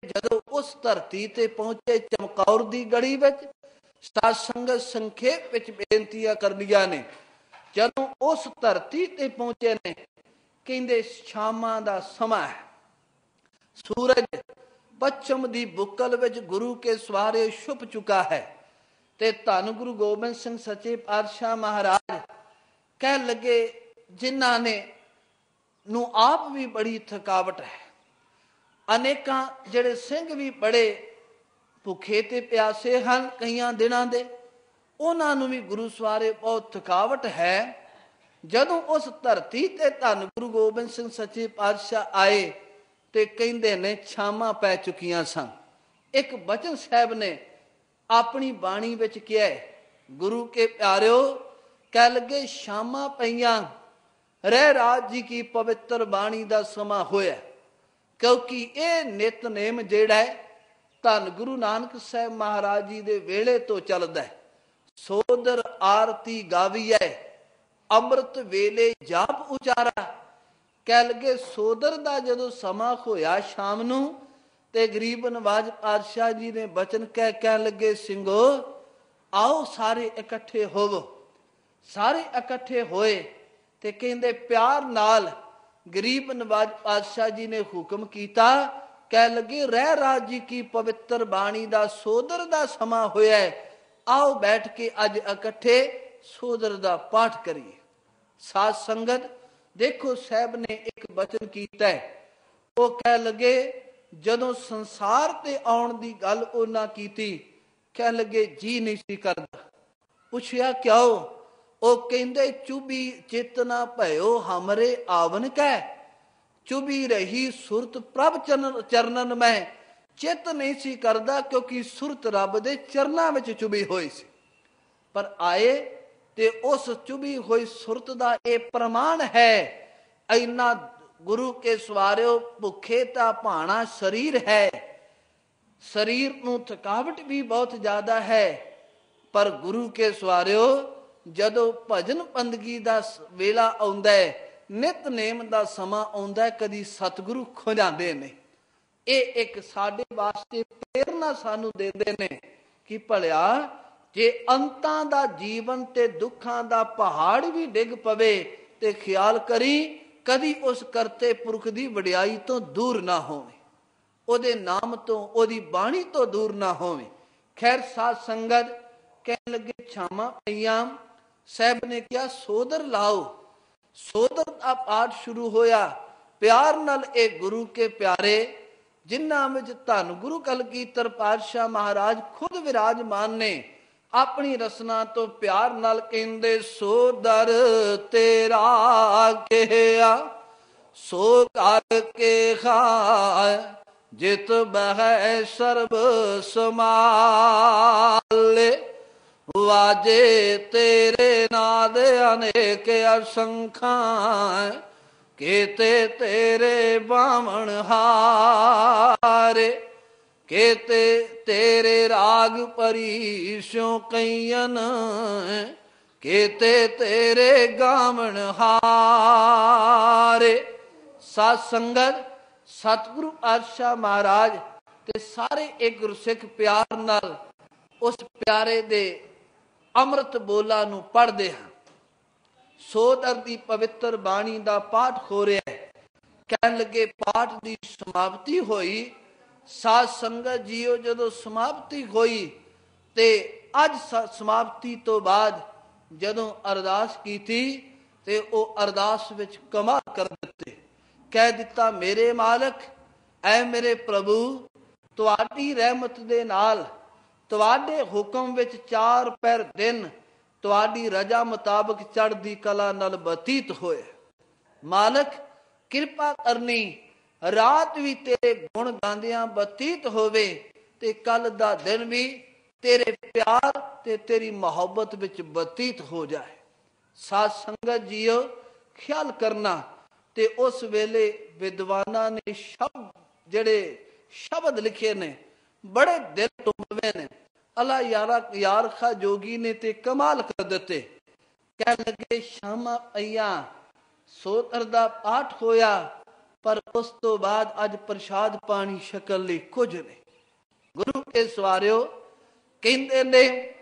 जदों उस धरती ते पहुंचे चमकौर दी गढ़ी विच, साध संगत संखेप विच बेनतियां करनियां ने। जदों उस धरती ते पहुंचे ने, कहंदे शामां दा समां है, सूरज पश्चिम दी बुकल विच गुरु के सवारे छुप चुका है। ते धन गुरु गोबिंद सिंह सच्चे पातशाह महाराज कह लगे, जिन्हां ने नूं आप भी बड़ी थकावट है, अनेकां जिहड़े सिंह भी बड़े भुखे ते प्यासे हन कईयां दिनां दे, उन्हां नूं भी गुरु सवारे बहुत थकावट है। जदों उस धरती ते धन गुरु गोबिंद सिंह सच्चे पातशाह आए ते कहंदे ने छावां पै चुकियां सन। एक बचन साहब ने अपनी बाणी विच कहा, गुरु के प्यारिओ कह लगे शामां पईयां, रह राज जी की पवित्र बाणी दा समां होया। क्योंकि यह नितनेम जिहड़ा है धन गुरु नानक साहब महाराज जी दे वेले तो चलदा है। सोदर आरती गावीए अमृत वेले जाप उचारा। कह लगे सोदर दा जदों समां होया शाम नूं, ते गरीब नवाज पातशाह जी ने बचन कह लगे, सिंघो आओ सारे इकट्ठे होवो। सारे इकट्ठे होए ते कहंदे प्यार नाल गरीब नवाज पातशाह जी ने हुक्म किया, कह लगे रह राज जी की पवित्र बाणी दा सोदर दा समां होया है, आओ बैठ के अज इकट्ठे सोदर दा पाठ करिए। साध संगत देखो साहब ने एक बचन किया है, वो कह लगे जदों संसार ते आउण दी गल उन्हां कीती, कह लगे जी नहीं सी करदा। पुछया क्यों? ओ कहंदे चुभी चेतना भयो हमरे आवन कै, चुभी रही सुरत प्रभ चरणन में, चित नहीं सी करदा क्योंकि सुरत रब दे चरनां विच चुभी होई सी। पर आए ते उस चुभी हुई सुरत दा ये प्रमाण है, इन्ना गुरु के सवारिओ भुखे ता भाणा शरीर है, शरीर नूं थकावट भी बहुत ज्यादा है। पर गुरु के सवारिओ जदों भजन बंदगी दा वेला आउंदा है, नितनेम दा समां आउंदा है, कदी सतगुरु खो जांदे ने। ये एक साडे वास्ते प्रेरणा सानू देंदे ने कि भलिया जे अंतां दा जीवन ते दुखां दा पहाड़ भी डिग पवे ते ख्याल करी कदी उस करते पुरख दी वडियाई तो दूर ना होवे, ओदे नाम तो ओदी बाणी तो दूर ना होवे। खैर साध संगत कह लगे छावां पईयां, साहब ने कहा सोदर लाओ। सोदर दा पाठ शुरू होया। प्यार नाल ए गुरु के प्यारे जिन्हां विच धन गुरु कलगीधर पातशाह महाराज खुद विराजमान ने, अपनी रसना तो प्यार नाल कहंदे सोदर तेरा केहा सो कर के खाए, जित बह सर्ब समाले, वाजे तेरे नाद अनेक असंख्या, केते तेरे बामण हारे, केते तेरे राग परीशों कैयन, केते तेरे गामण हारे। साध संगत सतगुरु पातशाह महाराज ते सारे एक गुरसिख प्यार नाल उस प्यारे दे अमृत बोला नूं पढ़दे हैं। सोदर दी पवित्र बाणी दा पाठ हो रहा है। कहन लगे पाठ दी समाप्ति होई। साध संगत जीओ जदों समाप्ति होई ते अज समाप्ति तो बाद जदों अरदास कीती ते ओ अरदास विच कमाल कर दिते। कह दिता मेरे मालक ऐ मेरे प्रभु, तुहाडी रहमत दे नाल तुहाडे हुक्म विच 4 पैर दिन तुहाडी रजा मुताबक चढ़दी कला नाल बतीत होए। मालक किरपा करनी रात भी तेरे गुण गांदियां बतीत होवे ते कल दा दिन भी तेरे प्यार ते तेरी मोहब्बत विच बतीत हो जाए। साध संगत जीओ ख्याल करना ते उस वेले विद्वाना ने शब्द जेड़े शब्द लिखे ने बड़े दिल टुंबवे ने। अला यार खा जोगी ने ते कमाल कर दिते। कह लगे शामा पईयां सोतर दा पाठ होया पर उस तो बाद अज प्रसाद पानी छकण लई कुछ नहीं। गुरु के सवारियो कहते ने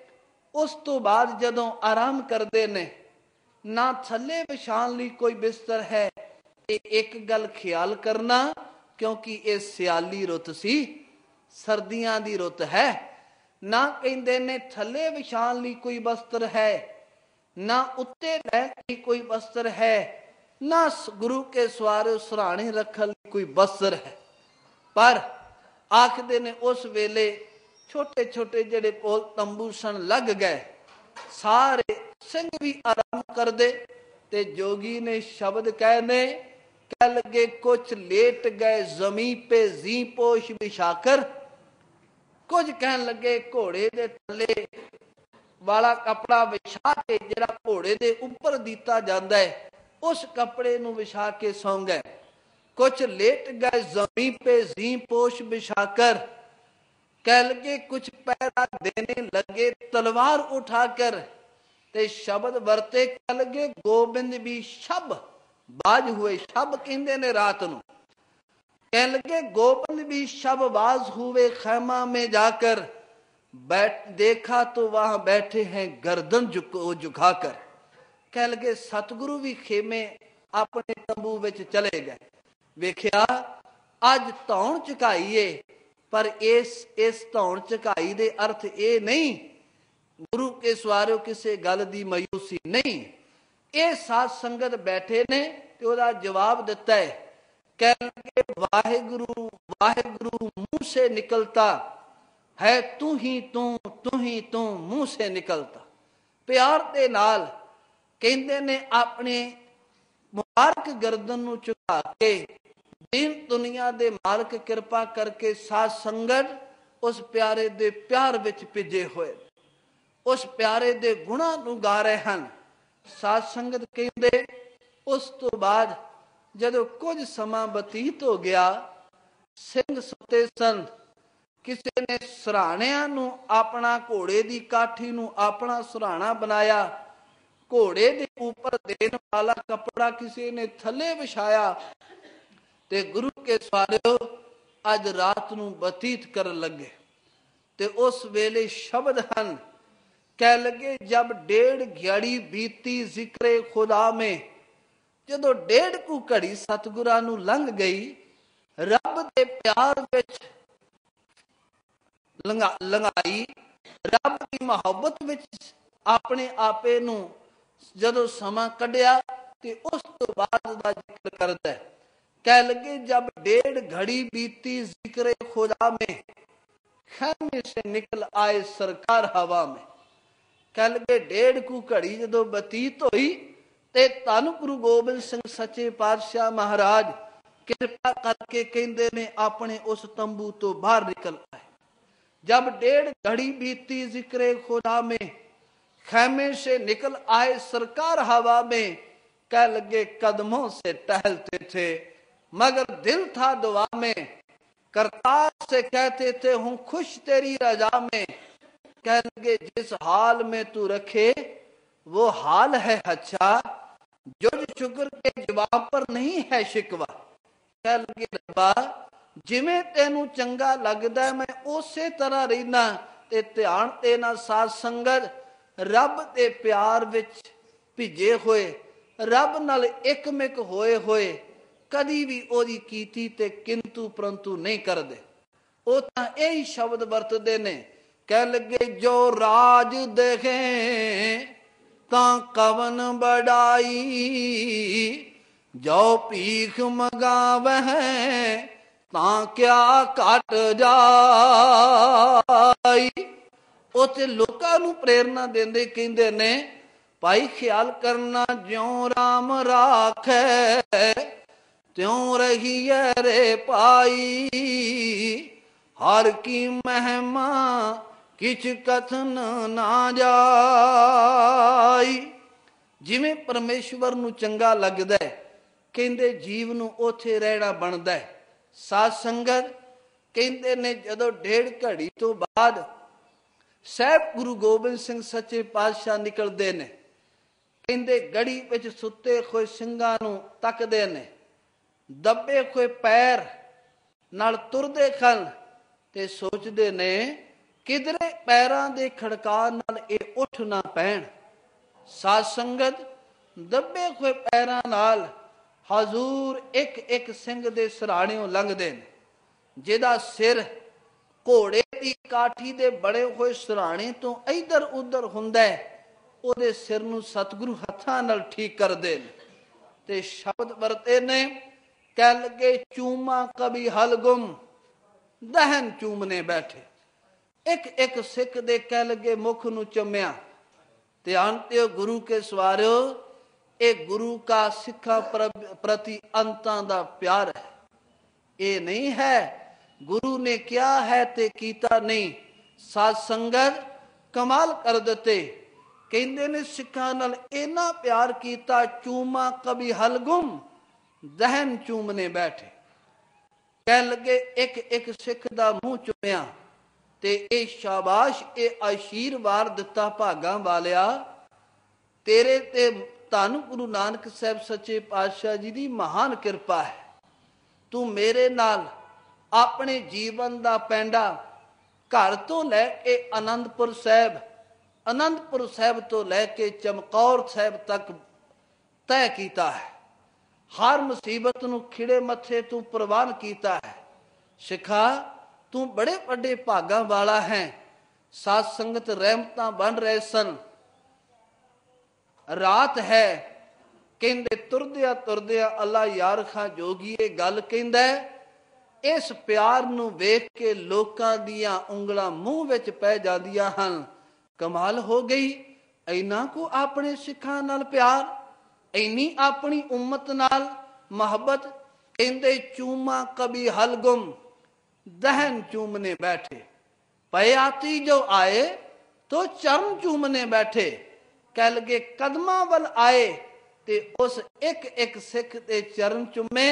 उस तो बाद जदों आराम करते ने ना थले विछाण लई कोई बिस्तर है। एक गल ख्याल करना, क्योंकि ये सियाली रुत सी, सर्दियां दी रुत है। ना कहते ने थले विछाण लई कोई बस्तर है, ना उत्ते लह के कोई बस्तर है, ना गुरु के सवारे सराहने रखण लई कोई बस्तर है। पर आखदे ने उस वेले छोटे छोटे जेड़े कोल तंबू सन लग गए, सारे सिंह भी आराम कर दे। ते जोगी ने शब्द कहने कह लगे, कुछ लेट गए जमी पे जी पोश बिछाकर। कुछ कहन लगे घोड़े दे थले वाला कपड़ा विछा के, जेड़ा घोड़े दे उपर दिता जाता है, उस कपड़े नू विछा के सौ गए। कुछ लेट गए जमी पे जी पोश बिछाकर। कह लगे कुछ पहरा देने लगे तलवार उठाकर। ते शब्द वरते कह लगे गोबिंद भी शब बाज हुए। शब कहते ने रात नू। कह लगे गोबिंद भी शब बाज हुए खैमा में जाकर। बैठ देखा तो वहां बैठे हैं गर्दन झुकाकर। कह लगे सतगुरु भी खेमे अपने तंबू विच चले गए। वेख्या अज धौण झुकाईए, पर इस धौण झुकाई दे अर्थ ये नहीं गुरु के सवारियों किसी गल की मायूसी नहीं। ये साध संगत बैठे ने ते ओदा जवाब दिता है। कह लगे वाहेगुरु वाहेगुरु मुंह से निकलता है, तू ही तू मुंह से निकलता। प्यार दे नाल कहंदे ने अपने मुबारक गर्दन नू झुका के दीन दुनिया दे मालक कृपा करके साध संगत उस प्यारे दे प्यार विच भिजे होए, उस प्यारे दे गुणा नू गा रहे हैं। साध संगत कहंदे उस तो बाद जदों कुछ समा बतीत हो गया, सिंह सुते सन। किसी ने सराहणियां नू अपना घोड़े की काठी नू अपना सराहना बनाया। घोड़े के ऊपर देने वाला कपड़ा किसी ने थले विछाया। ते गुरु के सवारियों अज रात नू बतीत कर लगे। ते उस वेले शब्द हन, कह लगे जब 1.5 घड़ी बीती जिक्रे खुदा में। जदों 1.5 घड़ी सतगुरां नू लंघ गई, रब दे प्यार विच लंघाई, रब की मोहब्बत विच अपने आपे नू जदों समा कढ़िया, ते उस तो बाद दा जिक्र करदा है। कह लगे जब 1.5 घड़ी बीती जिक्रे खुदा में, खैमे से निकल आए सरकार हवा में। कह लगे 1.5 घड़ी जदों बतीत होई, ते धन गुरु गोबिंद सिंह सच्चे पातशाह महाराज कृपा करके कहंदे ने अपने उस तंबू तो बाहर निकल आए। जब 1.5 घड़ी बीती जिक्रे खुदा में, खैमे से निकल आए सरकार हवा में। कह लगे कदमों से टहलते थे मगर दिल था दुआ में। करतार से कहते थे हूं खुश तेरी रजा में। कह लगे जिस हाल में तू रखे वो हाल है अच्छा, जुज शुक्र के जवाब पर नहीं है शिकवा। कह लगे रब्बा जिवें तेनू चंगा लगदा मैं उसे तरह रहना। ते ध्यान देना साध संगत, रब दे प्यार विच भिजे होए, रब नाल एकमिक होए होए कदी भी ओदी कीती ते किंतु परंतु नहीं करदे। ओ तां यही शब्द वरतदे ने। कह लगे जो राज देखे तां कवन बड़ाई, जो भीख मंगावह तां क्या घट जाई। उते लोकां नू प्रेरणा देंदे कहंदे ने भाई ख्याल करना ज्यों राम राखै त्यों रहिए रे पाई। हर की महिमा किछ कथन ना जाई। जिवें परमेश्वर नू चंगा लगदा है कहंदे जीव नू ओथे रहना बनदा है। साध संगत कहंदे ने जदों 1.5 घड़ी तो बाद साहब गुरु गोबिंद सिंह सच्चे पातशाह निकलदे ने। कहंदे गड़ी विच सुते होए ਸਿੰਘਾਂ नू तकदे ने। ਦੱਬੇ ਹੋਏ ਪੈਰ ਨਾਲ ਤੁਰਦੇ ਹਨ ਤੇ ਸੋਚਦੇ ਨੇ ਕਿਧਰੇ ਪੈਰਾਂ ਦੇ ਖੜਕਾ ਨਾਲ ਇਹ ਉੱਠ ਨਾ ਪੈਣ। ਸਾਧ ਸੰਗਤ ਦੱਬੇ ਹੋਏ ਪੈਰਾਂ ਨਾਲ ਹਜ਼ੂਰ ਇੱਕ ਇੱਕ ਸਿੰਘ ਦੇ ਸਿਰਹਾਣਿਓਂ ਲੰਘਦੇ ਨੇ। ਜਿਹਦਾ ਸਿਰ ਘੋੜੇ ਦੀ ਕਾਠੀ ਦੇ ਬਣੇ ਹੋਏ ਸਿਰਹਾਣੇ ਤੋਂ ਇੱਧਰ ਉੱਧਰ ਹੁੰਦਾ ਹੈ, ਉਹਦੇ ਸਿਰ ਨੂੰ ਸਤਿਗੁਰੂ ਹੱਥਾਂ ਨਾਲ ਠੀਕ ਕਰਦੇ ਨੇ ਤੇ ਸ਼ਬਦ ਵਰਤੇ ਨੇ, ਕਹਿ ਲੱਗੇ ਚੂਮਾ ਕਭੀ ਹਲਗੁਮ ਦਹਨ ਚੂਮਨੇ ਬੈਠੇ। ਇੱਕ ਇੱਕ ਸਿੱਖ ਦੇ ਕਹਿ ਲੱਗੇ ਮੁਖ ਨੂੰ ਚੁੰਮਿਆ। ਧਿਆਨ ਤੇ ਗੁਰੂ ਕੇ ਸਵਾਰਿਓ, ਇਹ ਗੁਰੂ ਕਾ ਸਿੱਖਾਂ ਪ੍ਰਤੀ ਅੰਤਾਂ ਦਾ ਪਿਆਰ ਹੈ। ਇਹ ਨਹੀਂ ਹੈ ਗੁਰੂ ਨੇ ਕਿਹਾ ਹੈ ਤੇ ਕੀਤਾ ਨਹੀਂ। ਸਾਧ ਸੰਗਤ ਕਮਾਲ ਕਰ ਦਿੱਤੇ, ਕਹਿੰਦੇ ਨੇ ਸਿੱਖਾਂ ਨਾਲ ਇੰਨਾ ਪਿਆਰ ਕੀਤਾ, ਚੂਮਾ ਕਭੀ ਹਲਗੁਮ ਦਹਨ ਚੂਮਨੇ ਬੈਠੇ। ਕਹਿਣ ਲੱਗੇ ਇੱਕ ਇੱਕ ਸਿੱਖ ਦਾ ਮੂੰਹ ਚੁੰਮਿਆ ਤੇ ਇਹ ਸ਼ਾਬਾਸ਼, ਇਹ ਆਸ਼ੀਰਵਾਦ ਦਿੱਤਾ ਭਾਗਾਂ ਵਾਲਿਆ, ਤੇਰੇ ਤੇ ਧੰਨ ਗੁਰੂ ਨਾਨਕ ਸਾਹਿਬ ਸੱਚੇ ਪਾਤਸ਼ਾਹ ਜੀ ਦੀ ਮਹਾਨ ਕਿਰਪਾ ਹੈ। ਤੂੰ ਮੇਰੇ ਨਾਲ ਆਪਣੇ ਜੀਵਨ ਦਾ ਪੈਂਡਾ ਘਰ ਤੋਂ ਲੈ ਕੇ ਆਨੰਦਪੁਰ ਸਾਹਿਬ, ਆਨੰਦਪੁਰ ਸਾਹਿਬ ਤੋਂ ਲੈ ਕੇ ਚਮਕੌਰ ਸਾਹਿਬ ਤੱਕ ਤੈਅ ਕੀਤਾ ਹੈ। ਹਰ ਮੁਸੀਬਤ ਨੂੰ ਖਿੜੇ ਮੱਥੇ ਤੂੰ ਪ੍ਰਵਾਨ ਕੀਤਾ ਹੈ। ਸਿੱਖਾ ਤੂੰ ਬੜੇ ਵੱਡੇ ਭਾਗਾਂ ਵਾਲਾ ਹੈ। ਸਾਧ ਸੰਗਤ ਰਹਿਮਤਾਂ ਬਣ ਰਹੇ ਸਨ। ਰਾਤ ਹੈ, ਕਹਿੰਦੇ ਤੁਰਦਿਆਂ ਤੁਰਦਿਆਂ ਅੱਲਾ ਯਾਰ ਖਾਂ ਜੋਗੀ ਇਹ ਗੱਲ ਕਹਿੰਦਾ, ਇਸ ਪਿਆਰ ਨੂੰ ਵੇਖ ਕੇ ਲੋਕਾਂ ਦੀਆਂ ਉਂਗਲਾਂ ਮੂੰਹ ਵਿੱਚ ਪੈ ਜਾਂਦੀਆਂ ਹਨ। ਕਮਾਲ ਹੋ ਗਈ, ਇੰਨਾ ਕੋ ਆਪਣੇ ਸਿੱਖਾਂ ਨਾਲ ਪਿਆਰ, ਇੰਨੀ ਆਪਣੀ ਉਮਤ ਨਾਲ ਮੁਹੱਬਤ। ਕਹਿੰਦੇ ਚੂਮਾ ਕਭੀ ਹਲਗੁਮ दहन चूमने बैठे, पयाती जो आए तो चरण चूमने बैठे। कह लगे कदमां वल आए ते उस एक एक सिख दे चरण चुमे,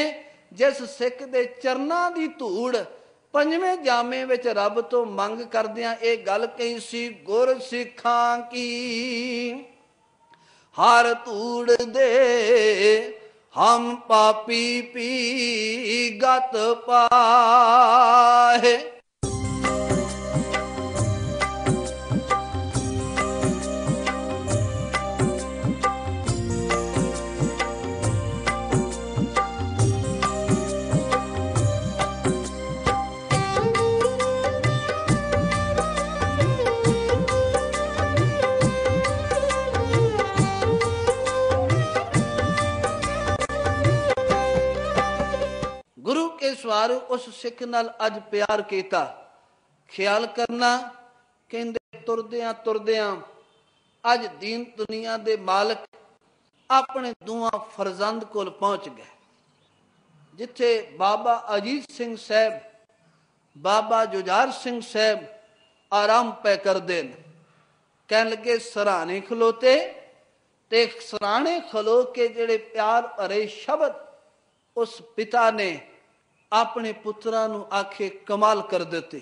जिस सिख दे चरनां दी धूड़ पंजवें जामे विच रब तो मंग करदियां ये गल कही सी, गुर सिखां की हर धूड़ दे हम पापी पी गत पाहे। ਸਵਾਰ ਉਸ ਸਿੱਖ ਨਾਲ ਅੱਜ ਪਿਆਰ ਕੀਤਾ। ਖਿਆਲ ਕਰਨਾ, ਕਹਿੰਦੇ ਤੁਰਦਿਆਂ ਤੁਰਦਿਆਂ ਅੱਜ ਦੀਨ ਦੁਨੀਆ ਦੇ ਮਾਲਕ ਆਪਣੇ ਦੋਵਾਂ ਫਰਜ਼ੰਦ ਕੋਲ ਪਹੁੰਚ ਗਏ, ਜਿੱਥੇ ਬਾਬਾ ਅਜੀਤ ਸਿੰਘ ਸਾਹਿਬ, ਬਾਬਾ ਜੁਝਾਰ ਸਿੰਘ ਸਾਹਿਬ ਆਰਾਮ ਪੈ ਕਰਦੇ ਨੇ। ਕਹਿਣ ਲੱਗੇ ਸਰਾਣੇ ਖਲੋਤੇ ਤੇ ਸਰਾਣੇ ਖਲੋ ਕੇ ਜਿਹੜੇ ਪਿਆਰ ਭਰੇ ਸ਼ਬਦ ਉਸ ਪਿਤਾ ਨੇ ਆਪਣੇ ਪੁੱਤਰਾਂ ਨੂੰ ਆਖੇ, ਕਮਾਲ ਕਰ ਦਿੱਤੇ।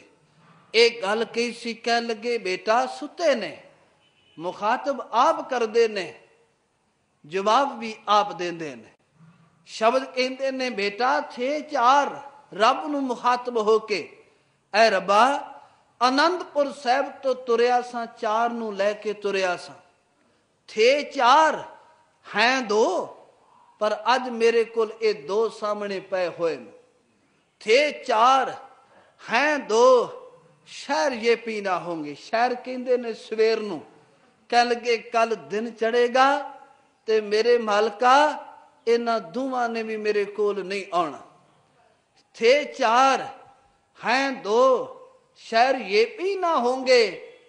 ਇਹ ਗੱਲ ਕਹੀ ਸੀ, ਕਹਿਣ ਲੱਗੇ ਬੇਟਾ ਸੁੱਤੇ ਨੇ, ਮੁਖਾਤਬ ਆਪ ਕਰਦੇ ਨੇ, ਜਵਾਬ ਵੀ ਆਪ ਦਿੰਦੇ ਨੇ। ਸ਼ਬਦ ਕਹਿੰਦੇ ਨੇ ਬੇਟਾ ਥੇ ਚਾਰ, ਰੱਬ ਨੂੰ ਮੁਖਾਤਬ ਹੋ ਕੇ, ਐ ਰੱਬਾ ਆਨੰਦਪੁਰ ਸਾਹਿਬ ਤੋਂ ਤੁਰਿਆ ਸਾਂ, ਚਾਰ ਨੂੰ ਲੈ ਕੇ ਤੁਰਿਆ ਸਾਂ। ਥੇ ਚਾਰ ਹੈ ਦੋ, ਪਰ ਅੱਜ ਮੇਰੇ ਕੋਲ ਇਹ ਦੋ ਸਾਹਮਣੇ ਪਏ ਹੋਏ ਨੇ। थे चार हैं दो, शहर ये पी ना होंगे। शहर कहते ने सवेर नूं। कह लगे कल दिन चढ़ेगा ते मेरे मालका इन्हां दोवां ने भी मेरे कोल नहीं आना। थे चार हैं दो, शहर ये पी ना होंगे।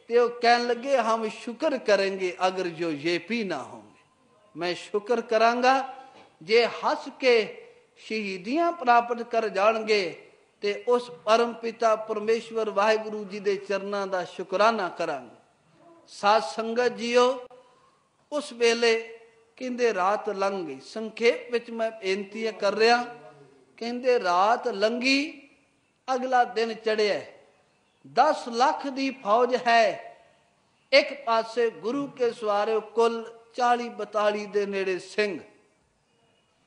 ते वो कहने लगे हम शुक्र करेंगे अगर जो ये पी ना होंगे। मैं शुक्र करांगा जे हंस के शहीदियां प्राप्त कर जाणगे ते उस परम पिता परमेश्वर वाहिगुरु जी दे चरनां दा शुकराना करांगे। साध संगत जीओ उस वेले कहंदे रात लंघ गई। संखेप विच मैं बेनती कर रहा, कहंदे रात लंघी, अगला दिन चढ़िया। 10 लाख दी फौज है, एक पासे गुरु के सवारे कुल 40-42 दे नेड़े सिंह।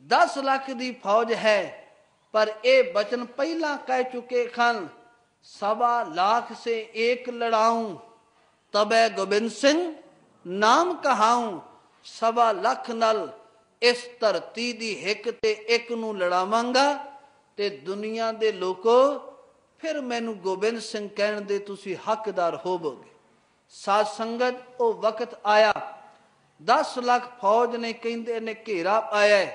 10 लाख दी फौज है, पर ये वचन पहला कह चुके खन, 1.25 लाख से एक लड़ाऊं, तबे गोबिंद सिंह नाम कहाऊं। 1.25 लाख नल इस धरती दी हिक ते एक नू लड़ावांगा, ते दुनिया दे लोको फिर मैनू गोबिंद सिंह कहण दे तुसी हकदार होवोगे। साध संगत वो वक्त आया, 10 लाख फौज ने कहंदे ने घेरा पाया,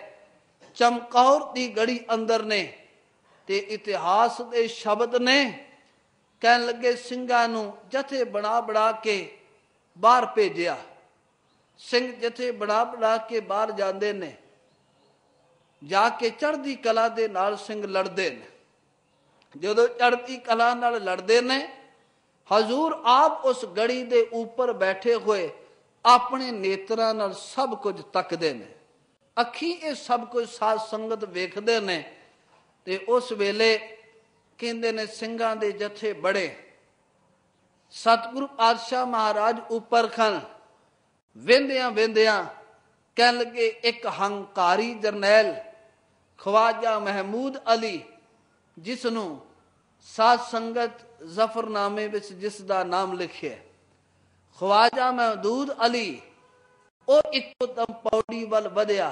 चमकौर दी गड़ी अंदर ने, ते इतिहास दे शब्द ने कहन लगे सिंघां नू जथे बना बना के बाहर भेजिया। सिंह जथे बना बना के बाहर जाते ने, जाके चढ़दी कला दे नाल सिंह लड़ते ने। जदों चढ़दी कला नाल लड़ते ने, हजूर आप उस गड़ी दे ऊपर बैठे हुए अपने नेत्रां नाल सब कुछ तकदे ने, अखी ये सब कुछ साध संगत वेखदे ने। ते उस वेले कहंदे ने सिंघां दे जथे बड़े, सतगुरु पातशाह महाराज ऊपर खन, वेंदियां वेंदियां कहन लगे एक हंकारी जरनैल ख्वाजा महमूद अली, जिसनों साध संगत जफरनामे विच जिसदा नाम लिखिया, ख्वाजा महमूद अली, ਉਹ ਇੱਕੋ ਦਮ ਪੌੜੀ ਵੱਲ ਵਧਿਆ,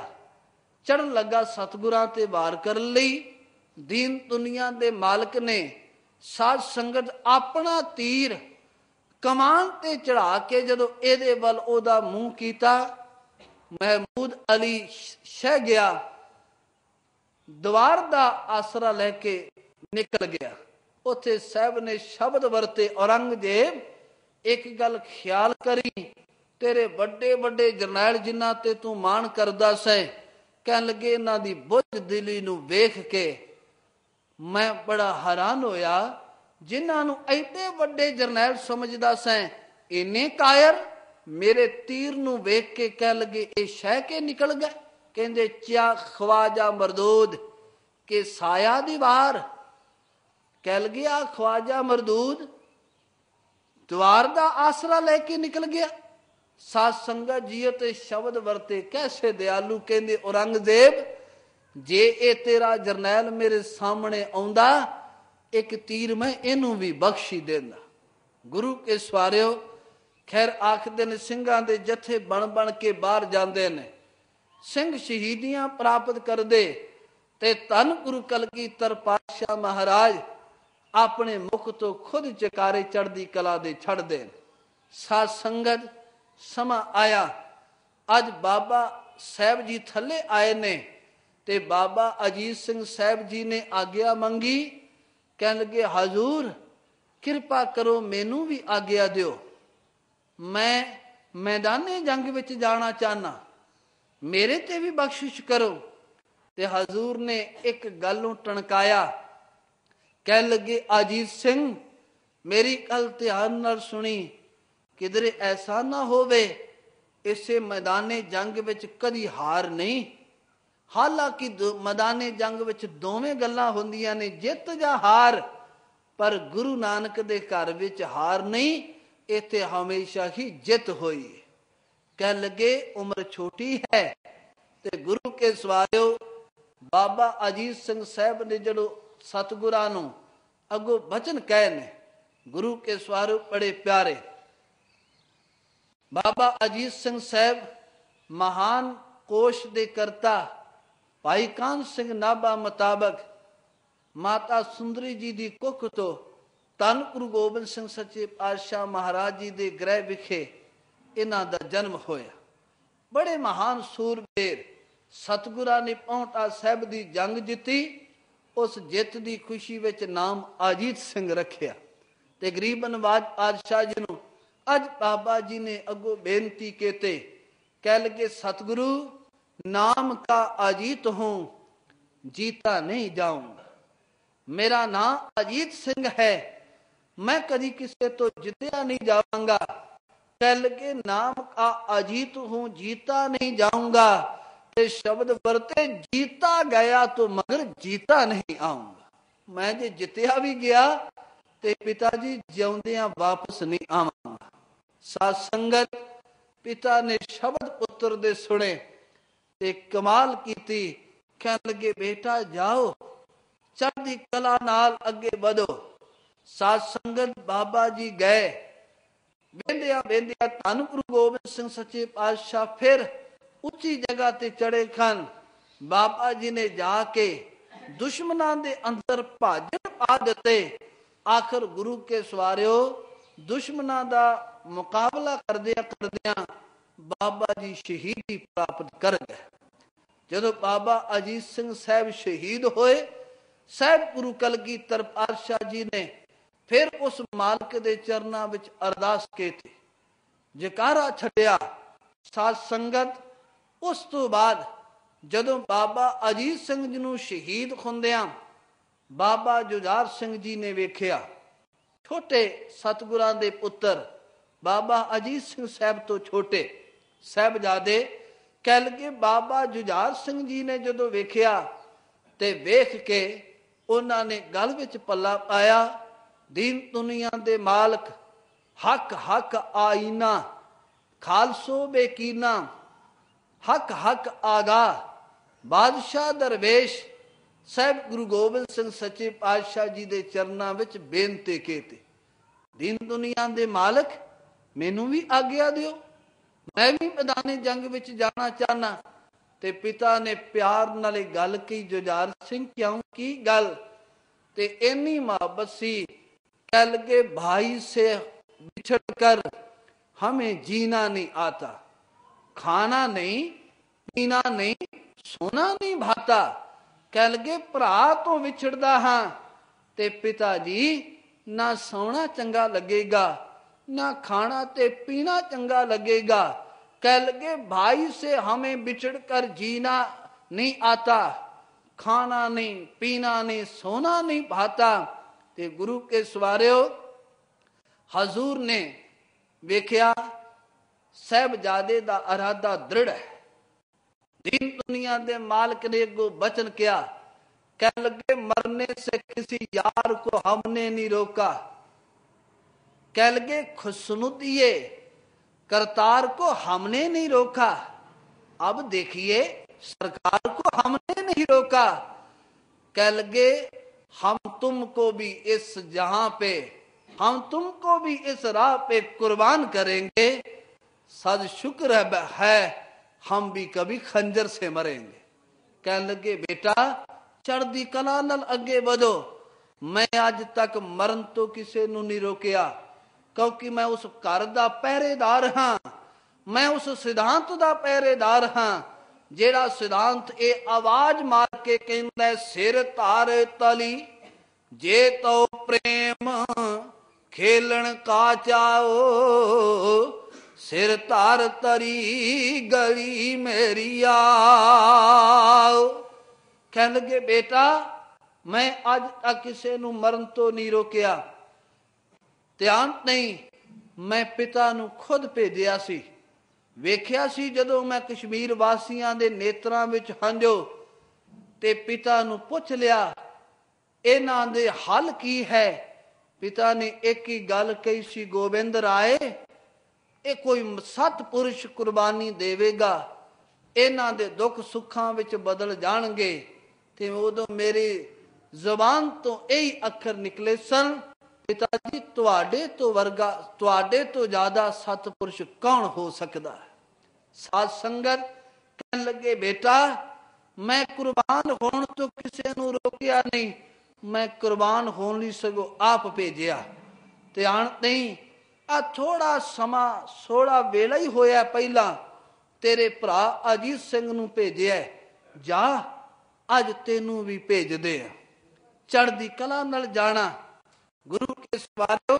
ਚੜਨ ਲੱਗਾ ਸਤਿਗੁਰਾਂ ਤੇ ਵਾਰ ਕਰਨ ਲਈ। ਦੀਨ ਦੁਨੀਆ ਦੇ ਮਾਲਕ ਨੇ ਸਾਧ ਸੰਗਤ ਆਪਣਾ ਤੀਰ ਕਮਾਨ ਤੇ ਚੜਾ ਕੇ ਜਦੋਂ ਇਹਦੇ ਵੱਲ ਉਹਦਾ ਮੂੰਹ ਕੀਤਾ, ਮਹਿਮੂਦ ਅਲੀ ਸ਼ਹਿ ਗਿਆ, ਦੀਵਾਰ ਦਾ ਆਸਰਾ ਲੈ ਕੇ ਨਿਕਲ ਗਿਆ। ਉੱਥੇ ਸਾਹਿਬ ਨੇ ਸ਼ਬਦ ਵਰਤੇ, ਔਰੰਗਜ਼ੇਬ ਇੱਕ ਗੱਲ ਖਿਆਲ ਕਰੀ, तेरे बड़े बड़े जरनैल जिन्हां ते तू मान करदा सै, कहन लगे इन्हां दी बुझ दिली नू वेख के मैं बड़ा हैरान होया, जिन्हां नू एडे वड्डे जरनैल समझदा सै, इन्ने कायर मेरे तीर नू वेख के कहन लगे ये शह के निकल गए। कहंदे च्या ख्वाजा मरदूद के साया दीवार, कह लगे आ ख्वाजा मरदूद द्वार दा आसरा लेके निकल गया। साध संगत जी ते शब्द वरते कैसे दयालु, कहंदे औरंगजेब जे ए तेरा जरनैल मेरे सामने आउंदा, एक तीर मैं इनू भी बख्शी देंदा। गुरु के सवारियो खैर आखदे ने सिंघां दे जथे बन बन के बाहर जांदे ने, सिंह शहीदियां प्राप्त करदे, ते धन गुरु कलगीधर पातशाह महाराज अपने मुख तो खुद चकारे चढ़दी कला दे छड़दे। साध संगत समा आया, अज बाबा साहब जी थले आए ने, ते बाबा अजीत सिंह साहब जी ने आग्या मंगी, कहन लगे हजूर कृपा करो मैनू भी आग्या दियो, मैं मैदाने जंग विच जाना चाहना, मेरे ते भी बख्शिश करो। ते हजूर ने एक गल नूं टणकाया, कहन लगे अजीत सिंह मेरी गल ध्यान नाल सुनी, किधरे ऐसा ना होवे इसे मैदाने जंग विच कदी हार नहीं। हालांकि मैदाने जंग विच दोवें गल्लां हुंदियां ने, जित जा हार, पर गुरु नानक दे घर विच हार नहीं, इत्थे हमेशा ही जित होई। कह लगे उम्र छोटी है, ते गुरु के सवारियो बाबा अजीत सिंह साहब ने जड़ो सतगुरां नूं अगो बचन कहे ने, गुरु के सवारियो बड़े प्यारे। बाबा अजीत सिंह साहब महान कोश दे करता भाई कान सिंह नाभा मुताबक माता सुंदरी जी दी कुख तो धन गुरु गोबिंद सिंह सच्चे पातशाह महाराज जी दे गृह विखे इन्हां दा जन्म होया। बड़े महान सूरबीर सतगुरां ने पौंटा साहब दी जंग जिती, उस जित दी खुशी विच नाम अजीत सिंह रखिया। ते गरीब नवाज पातशाह जी नूं अज बाबा जी ने अगो बेनती केते, कह लगे सतगुरु नाम का अजीत हूं, जीता नहीं जाऊंगा। मेरा नाम अजीत सिंह है, मैं कभी किसी तो जितया नहीं जाऊंगा। कह लगे नाम का अजीत हूं, जीता नहीं जाऊंगा। ते शब्द वरते जीता गया तो मगर जीता नहीं आऊंगा। मैं जे जितया भी गया ते पिताजी जिउंदियां वापस नहीं आवांगा। साध संगत पिता ने शब्द पुत्र दे सुने ते कमाल कीती, कहन लगे बेटा जाओ चढ़दी कला नाल अगे बढ़ो। साध संगत बाबा जी गए। वेंदिया वेंदिया धन गुरु गोबिंद सिंह सच्चे पातशाह फिर उच्ची जगह ते चढ़े खन। बाबा जी ने जाके दुश्मनां दे अंदर भाजन पा दिते। आखिर गुरु के सवारियो दुश्मनां दा मुकाबला करदिया करदिया बाबा जी शहीदी प्राप्त कर गए। जदों बाबा अजीत सिंह साहब शहीद होए, साहब गुरु कलगीधर पातशाह जी ने फिर उस मालक दे चरनां विच अरदास कीती, जकारा छड्डिया। साध संगत उस तो बाद जदों बाबा अजीत सिंह जी नूं शहीद हुंदियां बाबा जुझार सिंह जी ने वेखिया, छोटे सतगुरां दे पुत्र बाबा अजीत सिंह साहब तो छोटे साहबजादे कह लगे। बाबा जुझार सिंह जी ने जदों वेखिया ते वेख के उन्हां ने गल विच पल्ला पाया, दीन दुनिया दे मालक हक हक आईना खालसो बेकीना हक हक आगा बादशाह दरवेश। साहब गुरु गोबिंद सिंह सच्चे पातशाह जी दे चरनां विच बेनती कीती, दीन दुनिया दे मालक मैनू भी आग्या दिओ, मैं भी मैदाने जंग विच जाना चाहना। ते पिता ने प्यार नाल गल कही, जुझार सिंह क्यों की गल? ते इन्नी मोहब्बत सी, कह लगे भाई से बिछड़ कर हमें जीना नहीं आता, खाना नहीं पीना नहीं सोना नहीं भाता। कह लगे भरा तो विछड़दा हां ते पिता जी ना सोना चंगा लगेगा ना खाना ते पीना चंगा लगेगा। कह लगे भाई से हमें बिछड़ कर जीना नहीं आता, खाना नहीं पीना नहीं सोना नहीं भाता। ते गुरु के सवारियो हजूर ने वेख्या साहबजादे दा इरादा दृढ़ है। दीन दुनिया दे मालिक ने गो बचन किया, कह लगे मरने से किसी यार को हमने नहीं रोका। कह लगे खुशनुदिये करतार को हमने नहीं रोका। अब देखिए सरकार को हमने नहीं रोका। कह लगे हम तुमको भी इस जहां पे हम तुमको भी इस राह पे कुर्बान करेंगे। सद शुक्र है हम भी कभी खंजर से मरेंगे। कहने लगे बेटा चढ़दी कला नाल अगे बढ़ो। मैं आज तक मरण तो किसी नू नहीं रोकिया, क्योंकि मैं उस घर दा पहरेदार हां, मैं उस सिद्धांत दा पहरेदार हां जेड़ा सिद्धांत ए आवाज मार के कहंदा सिर तार तली जे तो प्रेम खेलन का चाओ, सिर तार तरी गली मेरी आओ। कहने लगे बेटा मैं आज तक किसी नू मरण तो नहीं रोकिया, ध्यान नहीं मैं पिता नू खुद भेजिया सी। वेख्या सी जदों मैं कश्मीर वासियां दे नेत्रां विच हंजो ते पिता नू पुछ लिया इन्हां दे हल की है। पिता ने एक ही गल कही सी, गोबिंद राय ये कोई सतपुरुष कुर्बानी देवेगा, इन्हां दे दुख सुखां विच बदल जाणगे। ते उदों मेरी जुबान तो यही अखर निकले सन, पिताजी तुहाडे तो वर्गा तुहाडे तो ज्यादा सतपुरुष कौन हो सकता है। साध संगत कहने लगे बेटा मैं कुर्बान होने तो किसी नू रोकिया नहीं, मैं कुर्बान होने लई सगों आप भेजिया। ध्यान नहीं आ थोड़ा समा थोड़ा वेला ही होया पहला तेरे भरा अजीत सिंह नू भेजिया, जा अज तेनू भी भेज दे चढ़दी कला नाल जाना। गुरु के सवारियो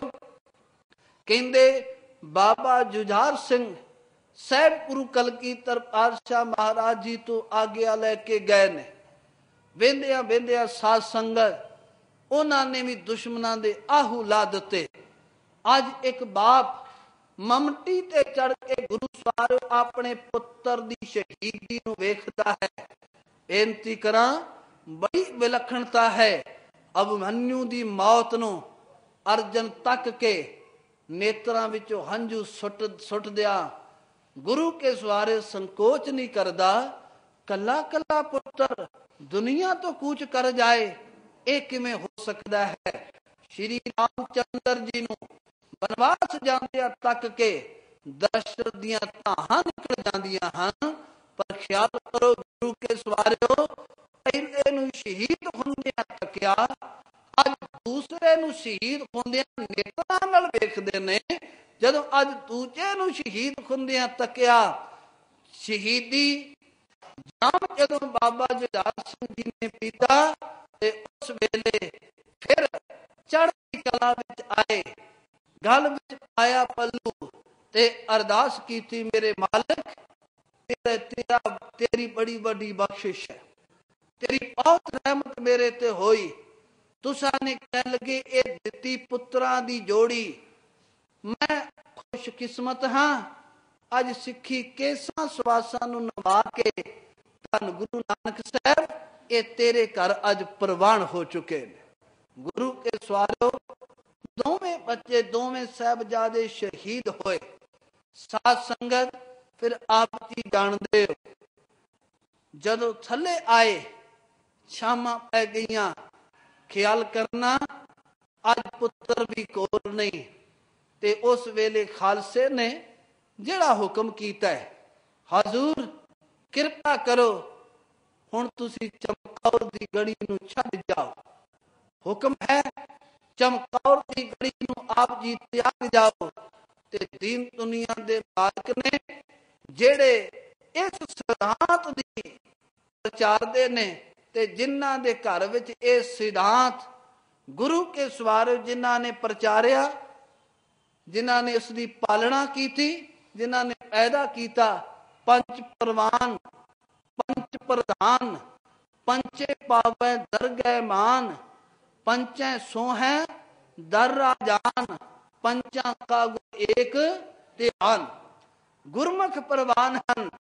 कहंदे बाबा जुझार सिंह साहब गुरु कलगीधर पातशाह महाराज जी तो आग्या लेके गए ने। वेंदिया वेंदिया साध संगत उन्होंने भी दुश्मनां दे आहू ला दिते। अज एक बाप ममटी ते चढ़ के गुरु सारो अपने पुत्र दी शहीदी नू वेखदा है। बेनती करा बड़ी विलक्षणता है। अभिमन्यु दी मौत नू अर्जन तक के नेत्रां विचों हंझू सुट दिया गुरु के सवारे संकोच नहीं करदा। कला कला पुत्र दुनिया तो कूच कर जाए ਇਹ ਕਿਵੇਂ ਹੋ ਸਕਦਾ ਹੈ? ਸ਼੍ਰੀ ਰਾਮਚੰਦਰ ਜੀ ਨੂੰ ਬਨਵਾਸ ਜਾਂਦਿਆਂ ਤੱਕ ਕੇ ਦਸ਼ਰਥ ਦੀਆਂ ਧਾਹਾਂ ਨਿਕਲ ਜਾਂਦੀਆਂ ਹਨ, ਪਰ ਖਿਆਲ ਕਰੋ ਗੁਰੂ ਕੇ ਸਵਾਰਿਓ, ਪਹਿਲੇ ਨੂੰ ਸ਼ਹੀਦ ਹੁੰਦਿਆਂ ਤੱਕਿਆ, ਅੱਜ ਦੂਸਰੇ ਨੂੰ ਸ਼ਹੀਦ ਹੁੰਦਿਆਂ ਨੇਤਰਾਂ ਨਾਲ ਵੇਖਦੇ ਨੇ। ਜਦੋਂ ਅੱਜ ਦੂਜੇ ਨੂੰ ਸ਼ਹੀਦ ਹੁੰਦਿਆਂ ਤੱਕਿਆ, ਸ਼ਹੀਦੀ ਜਾਮ ਜਦੋਂ ਬਾਬਾ ਜੁਝਾਰ ਸਿੰਘ ਜੀ ਨੇ ਪੀਤਾ ਤੇ ਉਸ ਵੇਲੇ ਫਿਰ ਚੜ੍ਹਦੀ ਕਲਾ ਵਿੱਚ ਆਏ, ਗਲ ਵਿੱਚ ਆਇਆ ਪੱਲੂ ਤੇ ਅਰਦਾਸ ਕੀਤੀ, ਮੇਰੇ ਮਾਲਕ ਤੇਰੀ ਬੜੀ ਵੱਡੀ ਬਖਸ਼ਿਸ਼ ਹੈ, ਤੇਰੀ ਬਹੁਤ ਰਹਿਮਤ ਮੇਰੇ ਤੇ ਹੋਈ। ਤੁਸਾਂ ਨੇ ਕਹਿਣ ਲੱਗੇ ਇਹ ਦਿੱਤੀ ਪੁੱਤਰਾਂ ਦੀ ਜੋੜੀ, ਮੈਂ ਖੁਸ਼ਕਿਸਮਤ ਹਾਂ। ਅੱਜ ਸਿੱਖੀ ਕੇਸਾਂ ਸਵਾਸਾਂ ਨੂੰ ਨਿਭਾ ਕੇ ਧੰਨ ਗੁਰੂ ਨਾਨਕ ਸਾਹਿਬ ਇਹ ਤੇਰੇ ਘਰ ਅੱਜ ਪ੍ਰਵਾਨ ਹੋ ਚੁੱਕੇ ਨੇ। ਗੁਰੂ ਕੇ ਸਵਾਰਿਓ, ਦੋਵੇਂ ਬੱਚੇ ਦੋਵੇਂ ਸਾਹਿਬਜ਼ਾਦੇ ਸ਼ਹੀਦ ਹੋਏ। ਸਾਧ ਸੰਗਤ ਫਿਰ ਆਪ ਜੀ ਜਾਣਦੇ ਹੋ, ਜਦੋਂ ਥੱਲੇ ਆਏ ਸ਼ਾਮਾਂ ਪੈ ਗਈਆਂ, ਖਿਆਲ ਕਰਨਾ ਅੱਜ ਪੁੱਤਰ ਵੀ ਕੋਲ ਨਹੀਂ। ਤੇ ਉਸ ਵੇਲੇ ਖਾਲਸੇ ਨੇ ਜਿਹੜਾ ਹੁਕਮ ਕੀਤਾ ਹੈ, ਹਜ਼ੂਰ ਕਿਰਪਾ ਕਰੋ ਹੁਣ ਤੁਸੀਂ ਚਮਕੌਰ ਦੀ ਗੜੀ ਨੂੰ ਛੱਡ ਜਾਓ। ਹੁਕਮ ਹੈ ਚਮਕੌਰ ਦੀ ਗੜੀ ਨੂੰ ਆਪ ਜੀ ਤਿਆਗ ਜਾਓ। ਤੇ ਦੀਨ ਦੁਨੀਆ ਦੇ ਮਾਲਕ ਨੇ ਜਿਹੜੇ ਇਸ ਸਿਧਾਂਤ ਦੀ ਪ੍ਰਚਾਰਦੇ ਨੇ ਤੇ ਜਿਨ੍ਹਾਂ ਦੇ ਘਰ ਵਿੱਚ ਇਹ ਸਿਧਾਂਤ ਗੁਰੂ ਕੇ ਸਵਾਰਿਓ ਜਿਨ੍ਹਾਂ ਨੇ ਪ੍ਰਚਾਰਿਆ, ਜਿਨ੍ਹਾਂ ਨੇ ਉਸ ਦੀ ਪਾਲਣਾ ਕੀਤੀ, ਜਿਨ੍ਹਾਂ ਨੇ ਪੈਦਾ ਕੀਤਾ, ਪੰਜ ਪ੍ਰਵਾਨ ਪੰਜ ਪ੍ਰਧਾਨ, ਪੰਚੇ ਪਾਵੈ ਦਰਗਹਿ ਮਾਨ, ਪੰਚੈ ਸੋਹੈ ਦਰ ਰਾਜਾਨ, ਪੰਚਾਂ ਕਾ ਗੁਰ ਏਕ ਧਿਆਨ। ਗੁਰਮੁਖ ਪ੍ਰਵਾਨ ਹਨ